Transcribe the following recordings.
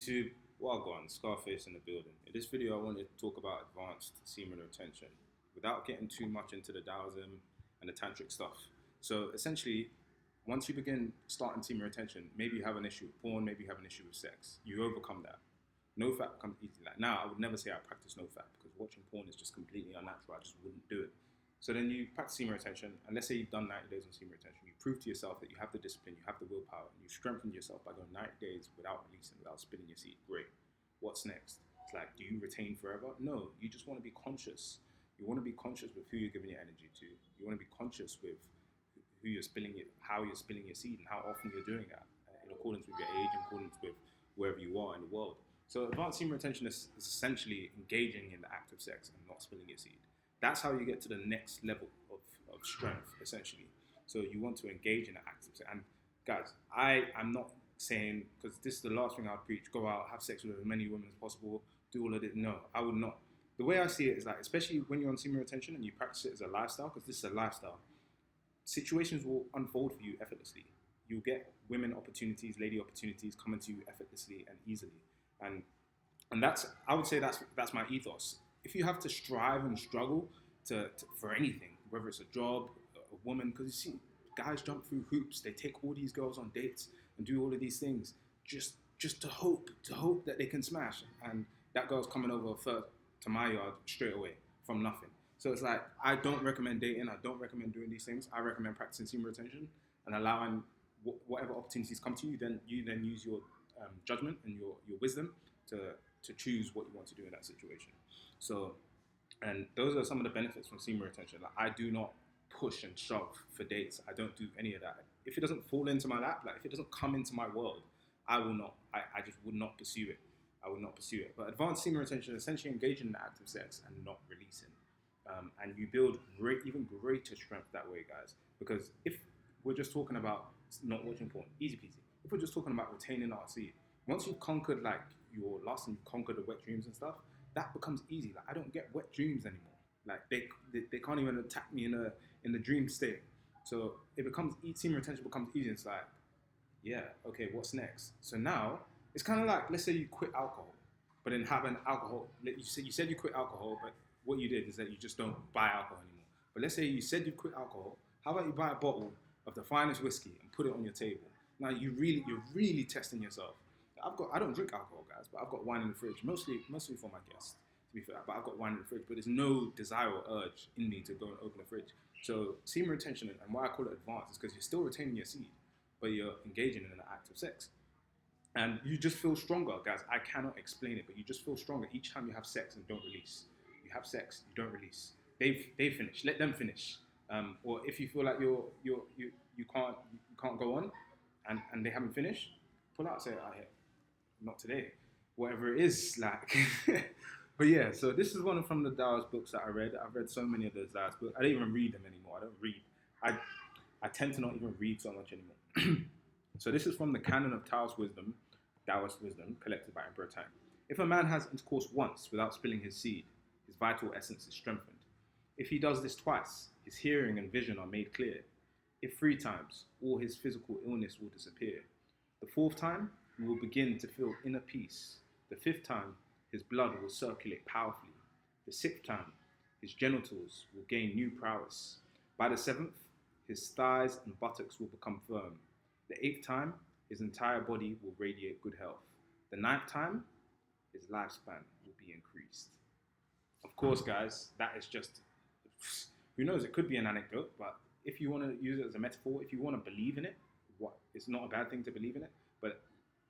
YouTube, Wagwan, Scarface in the building. In this video, I want to talk about advanced semen retention without getting too much into the Taoism and the tantric stuff. So essentially, once you begin starting semen retention, maybe you have an issue with porn, maybe you have an issue with sex. You overcome that. No fat becomes easy. Like now, I would never say I practice no fat because watching porn is just completely unnatural. I just wouldn't do it. So then you practice semen retention, and let's say you've done 90 days on semen retention. You prove to yourself that you have the discipline, you have the willpower, and you strengthened yourself by going 90 days without releasing, without spilling your seed. Great. What's next? It's like, do you retain forever? No, you just want to be conscious. You want to be conscious with who you're giving your energy to. You want to be conscious with who you're spilling it, how you're spilling your seed, and how often you're doing that in accordance with your age, in accordance with wherever you are in the world. So advanced semen retention is essentially engaging in the act of sex and not spilling your seed. That's how you get to the next level of strength, essentially. So you want to engage in the act of sex. And guys, I'm not saying, because this is the last thing I'd preach, go out, have sex with as many women as possible, do all of it. No, I would not. The way I see it is like, especially when you're on semen retention and you practice it as a lifestyle, because this is a lifestyle, situations will unfold for you effortlessly. You'll get women opportunities, lady opportunities coming to you effortlessly and easily. And that's, I would say that's my ethos. If you have to strive and struggle for anything, whether it's a job, a woman, because you see, guys jump through hoops, they take all these girls on dates and do all of these things just to hope that they can smash, and that girl's coming over first to my yard straight away from nothing. So it's like, I don't recommend dating, I don't recommend doing these things. I recommend practicing semen retention and allowing whatever opportunities come to you, then use your judgment and your wisdom to choose what you want to do in that situation. So, and those are some of the benefits from semen retention. Like, I do not push and shove for dates. I don't do any of that. If it doesn't fall into my lap, like if it doesn't come into my world, I will not. I just would not pursue it. I would not pursue it. But advanced semen retention is essentially engaging in the act of sex and not releasing. And you build even greater strength that way, guys. Because if we're just talking about not watching porn, easy peasy. If we're just talking about retaining our seed, once you've conquered like your lust and you've conquered the wet dreams and stuff, that becomes easy. Like I don't get wet dreams anymore. Like they can't even attack me in the dream state. So it becomes, semen retention becomes easy. It's like, yeah, okay, what's next? So now it's kind of like, let's say you quit alcohol, but then have an alcohol. You said you quit alcohol, but what you did is that you just don't buy alcohol anymore. But let's say you said you quit alcohol. How about you buy a bottle of the finest whiskey and put it on your table? Now you're really testing yourself. I don't drink alcohol, guys, but I've got wine in the fridge, mostly for my guests, to be fair. But I've got wine in the fridge, but there's no desire or urge in me to go and open the fridge. So semen retention, and why I call it advanced, is because you're still retaining your seed, but you're engaging in an act of sex. And you just feel stronger, guys. I cannot explain it, but you just feel stronger each time you have sex and don't release. You have sex, you don't release. They finish. Let them finish. Or if you feel like you can't go on, and they haven't finished, pull out. Say, not today. Whatever it is, like. But yeah, so this is one from the Taoist books that I read. I've read so many of those Taoist books. I don't even read them anymore. I don't read. I tend to not even read so much anymore. So this is from the Canon of Taoist Wisdom, collected by Emperor Tang. If a man has intercourse once without spilling his seed, his vital essence is strengthened. If he does this twice, his hearing and vision are made clear. If 3 times, all his physical illness will disappear. The 4th time, he will begin to feel inner peace. The 5th time, his blood will circulate powerfully. The 6th time, his genitals will gain new prowess. By the 7th, his thighs and buttocks will become firm. The 8th time, his entire body will radiate good health. The 9th time, his lifespan will be increased. Of course, guys, that is just, who knows, it could be an anecdote, but if you want to use it as a metaphor, if you want to believe in it, it's not a bad thing to believe in it, but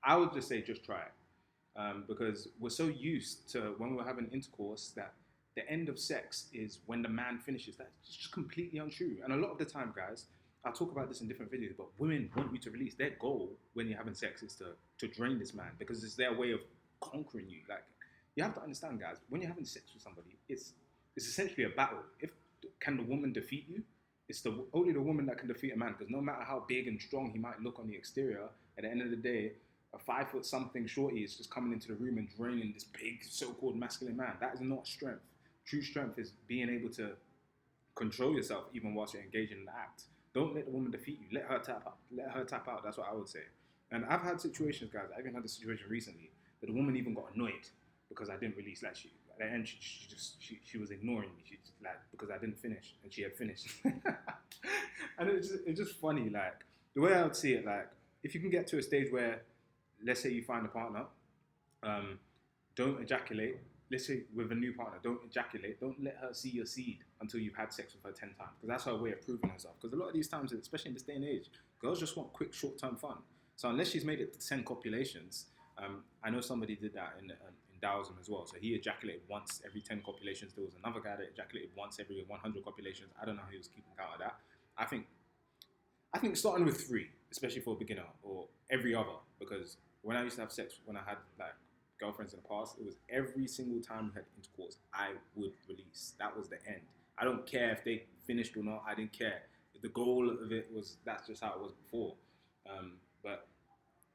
I would just say just try it. Because we're so used to, when we're having intercourse, that the end of sex is when the man finishes. That's just completely untrue. And a lot of the time, guys, I'll talk about this in different videos, but women want you to release. Their goal when you're having sex is to drain this man, because it's their way of conquering you. Like, you have to understand, guys, when you're having sex with somebody, it's essentially a battle. Can the woman defeat you? It's only the woman that can defeat a man, because no matter how big and strong he might look on the exterior, at the end of the day, a 5 foot something shorty is just coming into the room and draining this big so-called masculine man. That is not strength. True strength is being able to control yourself even whilst you're engaging in the act. Don't let the woman defeat you. Let her tap out. That's what I would say. And I've had situations, guys. I even had a situation recently But the woman even got annoyed because I didn't release. Like at the end, she was ignoring me. She just, like, because I didn't finish and she had finished. And it's just funny. Like the way I would see it, like if you can get to a stage where, let's say you find a partner, don't ejaculate. Let's say with a new partner, don't ejaculate. Don't let her see your seed until you've had sex with her 10 times, because that's her way of proving herself. Because a lot of these times, especially in this day and age, girls just want quick, short-term fun. So unless she's made it to 10 copulations, I know somebody did that in Taoism as well. So he ejaculated once every 10 copulations. There was another guy that ejaculated once every 100 copulations. I don't know how he was keeping count of that. I think starting with 3, especially for a beginner, or every other, because when I used to have sex, when I had like girlfriends in the past, it was every single time we had intercourse, I would release. That was the end. I don't care if they finished or not. I didn't care. The goal of it was, that's just how it was before. But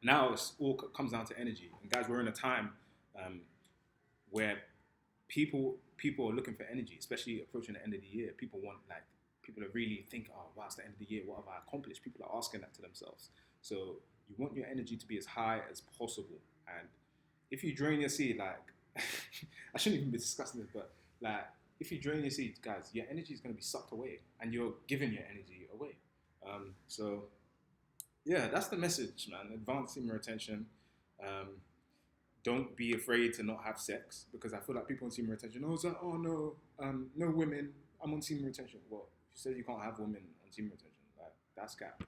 now it's all comes down to energy. And guys, we're in a time where people are looking for energy, especially approaching the end of the year. People are really thinking, oh, wow, it's the end of the year. What have I accomplished? People are asking that to themselves. So you want your energy to be as high as possible. And if you drain your seed, like, I shouldn't even be discussing this, but like, if you drain your seed, guys, your energy is going to be sucked away, and you're giving your energy away. So, yeah, that's the message, man. Advanced semen retention. Don't be afraid to not have sex, because I feel like people on semen retention, it's like, oh no, no women, I'm on semen retention. Well, you said you can't have women on semen retention. Like, that's cap.